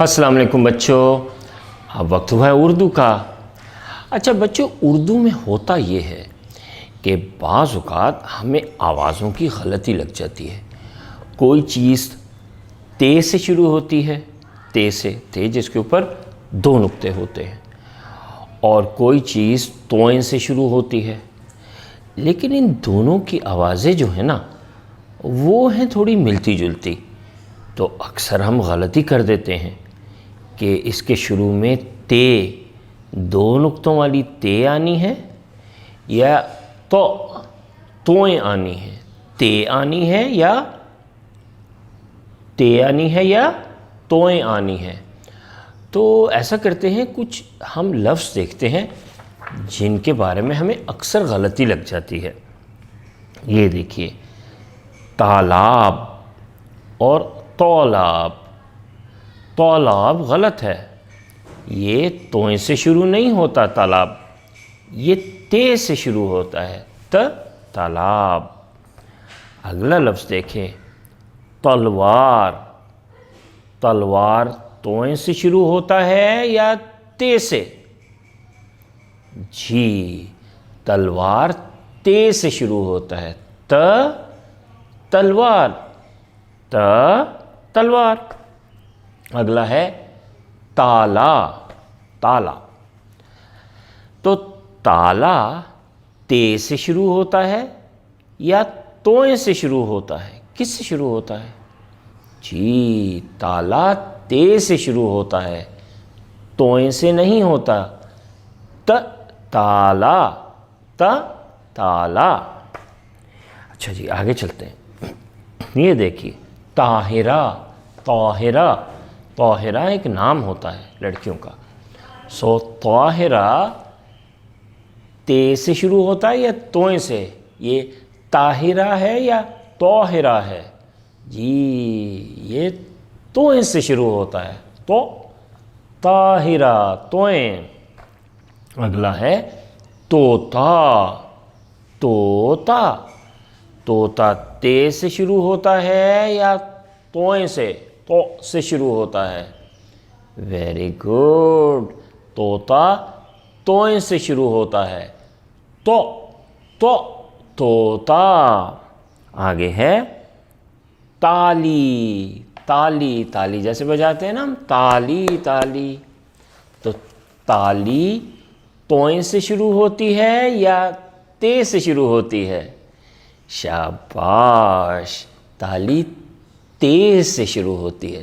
अस्सलाम वालेकुम बच्चों, अब वक्त हुआ है उर्दू का। अच्छा बच्चों, उर्दू में होता ये है कि बाज़ औक़ात हमें आवाज़ों की गलती लग जाती है। कोई चीज़ ते से शुरू होती है, ते से, ते जिसके ऊपर दो नुक्ते होते हैं, और कोई चीज़ तोइन से शुरू होती है। लेकिन इन दोनों की आवाज़ें जो है ना, वो हैं थोड़ी मिलती जुलती। तो अक्सर हम गलती कर देते हैं कि इसके शुरू में ते, दो नुक्तों वाली ते आनी है, या तो तोएं आनी है, ते आनी है, या ते आनी है, या तोएं आनी है। तो ऐसा करते हैं, कुछ हम लफ्ज़ देखते हैं जिनके बारे में हमें अक्सर गलती लग जाती है। ये देखिए, तालाब और तौलाब। तौलाब गलत है, ये तोएं से शुरू नहीं होता तालाब, ये ते से शुरू होता है, तालाब। अगला लफ्ज़ देखें, तलवार। तलवार तोएं से शुरू होता है या ते से? जी, तलवार ते से शुरू होता है, तलवार, तलवार। अगला है ताला। ताला, तो ताला ते से शुरू होता है या तोएं से शुरू होता है? किस से शुरू होता है? जी, ताला ते से शुरू होता है, तोएं से नहीं होता। ताला, ताला। अच्छा जी, आगे चलते हैं। ये देखिए, ताहिरा। ताहिरा, ताहिरा एक नाम होता है लड़कियों का। सो ताहिरा ते से शुरू होता है या तोएं से? ये ताहिरा है या ताहिरा है? जी, ये तोएं से शुरू होता है, तो ताहिरा, तोएं। अगला है तोता। तोता, तोता ते से शुरू होता है या तोएं से, तो से शुरू होता है? वेरी गुड, तोता तोएं से शुरू होता है, तो तोता। आगे है ताली। ताली, ताली जैसे बजाते हैं ना हम, ताली, ताली। तो ताली तोएं से शुरू होती है या ते से शुरू होती है? शाबाश, ताली ते से शुरू होती है,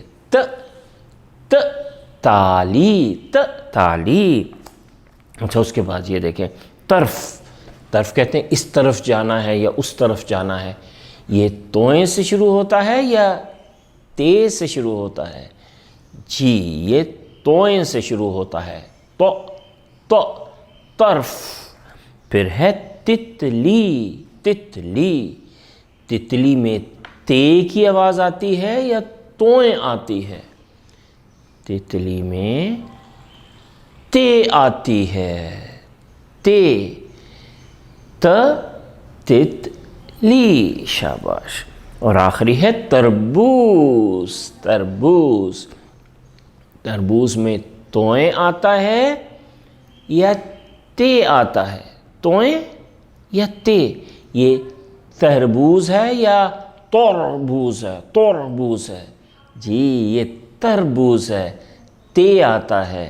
ताली, ताली। अच्छा, उसके बाद ये देखें, तरफ। तरफ कहते हैं इस तरफ जाना है या उस तरफ जाना है। ये तोएं से शुरू होता है या ते से शुरू होता है? जी, ये तोएं से शुरू होता है, तो तरफ। फिर है तितली। तितली, तितली में ते की आवाज़ आती है या तोएं आती है? तितली में ते आती है, ते, तितली। शाबाश। और आखिरी है तरबूज। तरबूज, तरबूज में तोएं आता है या ते आता है? तोएं या ते? ये तरबूज है या तरबूज है? तरबूज है। जी, ये तरबूज है, ते आता है,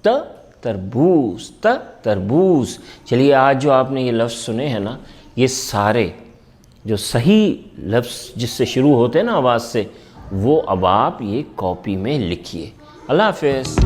तरबूज, तरबूज। चलिए, आज जो आपने ये लफ्ज़ सुने हैं ना, ये सारे जो सही लफ्ज़ जिससे शुरू होते हैं ना आवाज़ से, वो अब आप ये कॉपी में लिखिए। अल्लाह हाफ़िज़।